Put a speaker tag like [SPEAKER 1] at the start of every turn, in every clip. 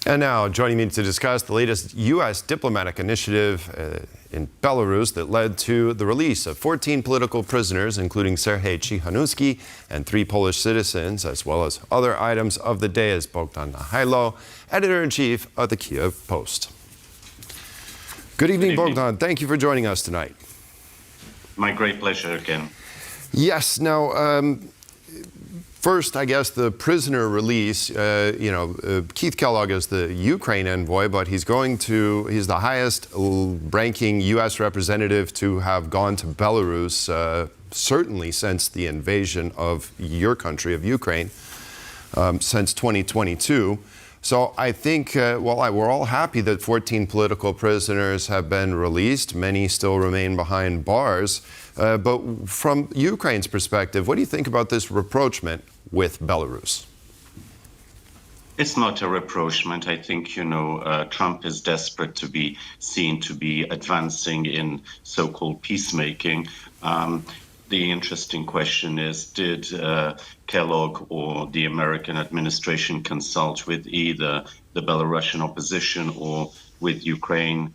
[SPEAKER 1] And now, joining me to discuss the latest U.S. diplomatic initiative in Belarus that led to the release of 14 political prisoners, including Siarhei Tsikhanouski and 3 Polish citizens, as well as other items of the day, is Bogdan Mihailo, editor-in-chief of the Kyiv Post. Good evening, Bogdan. Thank you for joining us tonight.
[SPEAKER 2] My great pleasure again.
[SPEAKER 1] Yes. Now, first, I guess the prisoner release, Keith Kellogg is the Ukraine envoy, but he's the highest ranking U.S. representative to have gone to Belarus, certainly since the invasion of your country, of Ukraine, since 2022. So I think, we're all happy that 14 political prisoners have been released. Many still remain behind bars. But from Ukraine's perspective, what do you think about this rapprochement with Belarus?
[SPEAKER 2] It's not a rapprochement. I think, Trump is desperate to be seen to be advancing in so-called peacemaking. The interesting question is, did Kellogg or the American administration consult with either the Belarusian opposition or with Ukraine?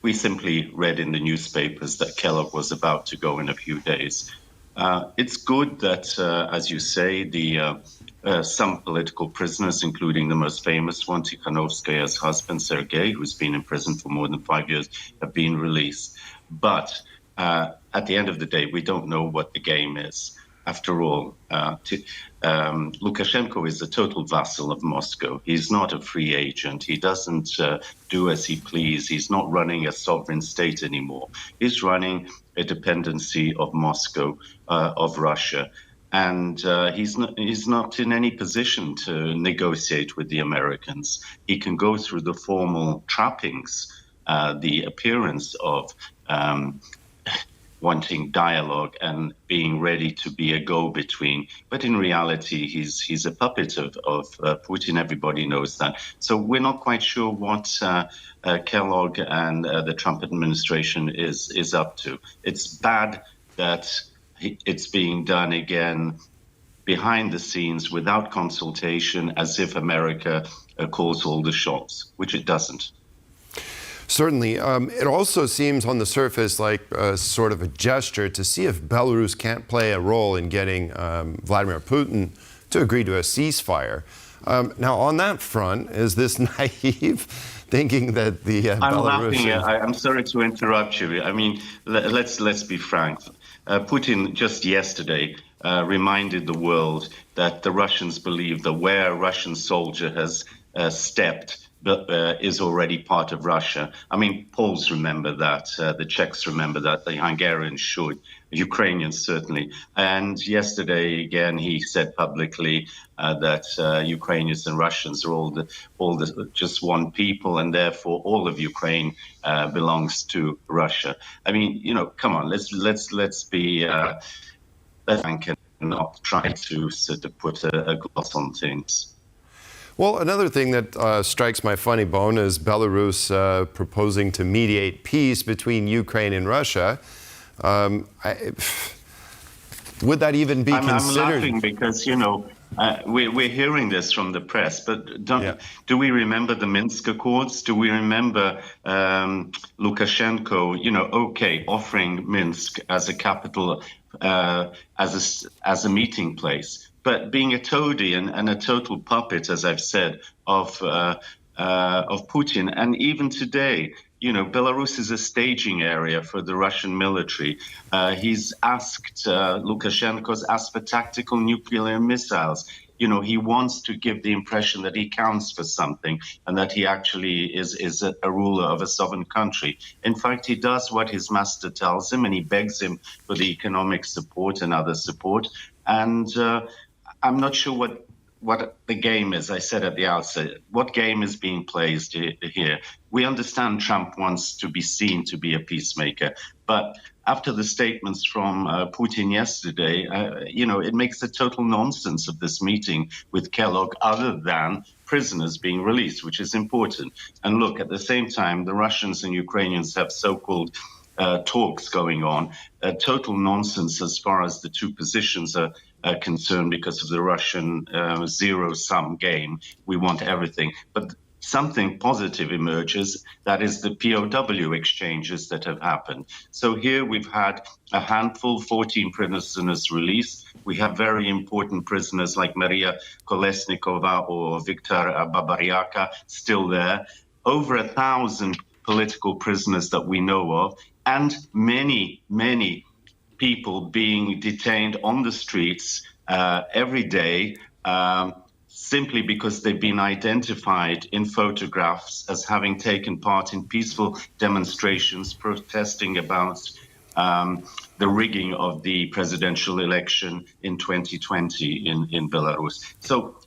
[SPEAKER 2] We simply read in the newspapers that Kellogg was about to go in a few days. It's good that, as you say, some political prisoners, including the most famous one, Tsikhanouski's husband, Siarhei, who's been in prison for more than 5 years, have been released. But at the end of the day, we don't know what the game is. After all, Lukashenko is a total vassal of Moscow. He's not a free agent. He doesn't do as he pleases. He's not running a sovereign state anymore. He's running a dependency of Moscow, of Russia. And he's not in any position to negotiate with the Americans. He can go through the formal trappings, the appearance of wanting dialogue and being ready to be a go-between. But in reality, he's a puppet of Putin. Everybody knows that. So we're not quite sure what Kellogg and the Trump administration is up to. It's bad that it's being done again behind the scenes without consultation, as if America calls all the shots, which it doesn't.
[SPEAKER 1] Certainly. It also seems on the surface like sort of a gesture to see if Belarus can't play a role in getting Vladimir Putin to agree to a ceasefire. Now, on that front, is this naive, thinking that the Belarusian...
[SPEAKER 2] I'm sorry to interrupt you. I mean, let's be frank. Putin just yesterday reminded the world that the Russians believe that where a Russian soldier has stepped is already part of Russia. I mean, Poles remember that, the Czechs remember that, the Hungarians should, the Ukrainians certainly. And yesterday, again, he said publicly that Ukrainians and Russians are all just one people, and therefore all of Ukraine belongs to Russia. I mean, come on, let's be frank and not try to sort of put a gloss on things.
[SPEAKER 1] Well, another thing that strikes my funny bone is Belarus proposing to mediate peace between Ukraine and Russia. Would that even be considered?
[SPEAKER 2] I'm laughing because, we're hearing this from the press, but do we remember the Minsk Accords? Do we remember Lukashenko, offering Minsk as a capital, as a meeting place? But being a toady and a total puppet, as I've said, of Putin. And even today, Belarus is a staging area for the Russian military. Lukashenko's asked for tactical nuclear missiles. He wants to give the impression that he counts for something and that he actually is a ruler of a sovereign country. In fact, he does what his master tells him, and he begs him for the economic support and other support. And I'm not sure what the game is. I said at the outset, what game is being played here? We understand Trump wants to be seen to be a peacemaker, but after the statements from Putin yesterday, it makes a total nonsense of this meeting with Kellogg, other than prisoners being released, which is important. And look, at the same time, the Russians and Ukrainians have so-called talks going on, total nonsense as far as the two positions are concern because of the Russian zero-sum game. We want everything. But something positive emerges, that is the POW exchanges that have happened. So here we've had a handful, 14 prisoners released. We have very important prisoners like Maria Kolesnikova or Viktor Babaryaka still there. Over 1,000 political prisoners that we know of, and many, many people being detained on the streets every day simply because they've been identified in photographs as having taken part in peaceful demonstrations protesting about the rigging of the presidential election in 2020 in Belarus. So,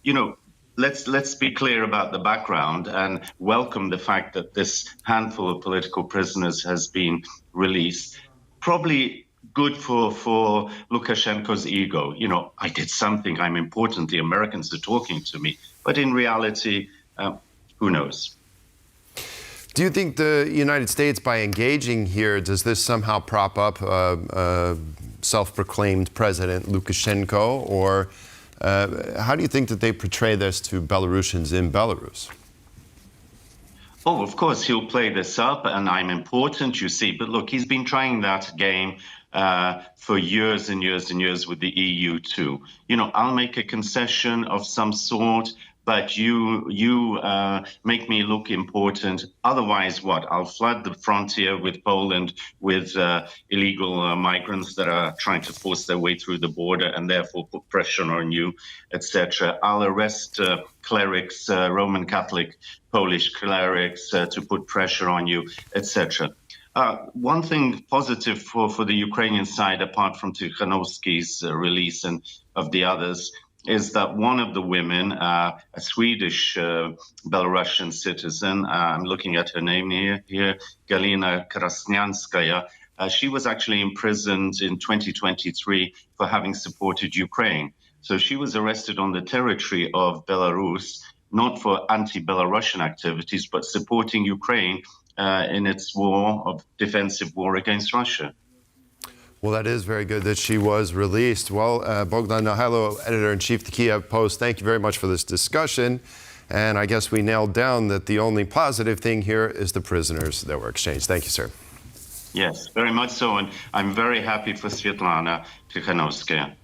[SPEAKER 2] let's be clear about the background and welcome the fact that this handful of political prisoners has been released. Probably good for Lukashenko's ego. I did something, I'm important, the Americans are talking to me. But in reality, who knows?
[SPEAKER 1] Do you think the United States, by engaging here, does this somehow prop up self-proclaimed President Lukashenko? Or how do you think that they portray this to Belarusians in Belarus?
[SPEAKER 2] Oh, of course, he'll play this up, and I'm important, you see. But look, he's been trying that game for years and years and years with the EU too. I'll make a concession of some sort, but you make me look important. Otherwise, what? I'll flood the frontier with Poland with illegal migrants that are trying to force their way through the border and therefore put pressure on you, etc. I'll arrest clerics, Roman Catholic Polish clerics to put pressure on you, etc. One thing positive for the Ukrainian side, apart from Tsikhanouski's release and of the others, is that one of the women, a Swedish Belarusian citizen, I'm looking at her name here, Galina Krasnyanskaya, she was actually imprisoned in 2023 for having supported Ukraine. So she was arrested on the territory of Belarus, not for anti-Belarusian activities, but supporting Ukraine in its defensive war against Russia.
[SPEAKER 1] Well, that is very good that she was released. Well, Bogdan Mihailo, editor-in-chief of the Kiev Post, thank you very much for this discussion. And I guess we nailed down that the only positive thing here is the prisoners that were exchanged. Thank you, sir.
[SPEAKER 2] Yes, very much so. And I'm very happy for Svetlana Tsikhanouskaya.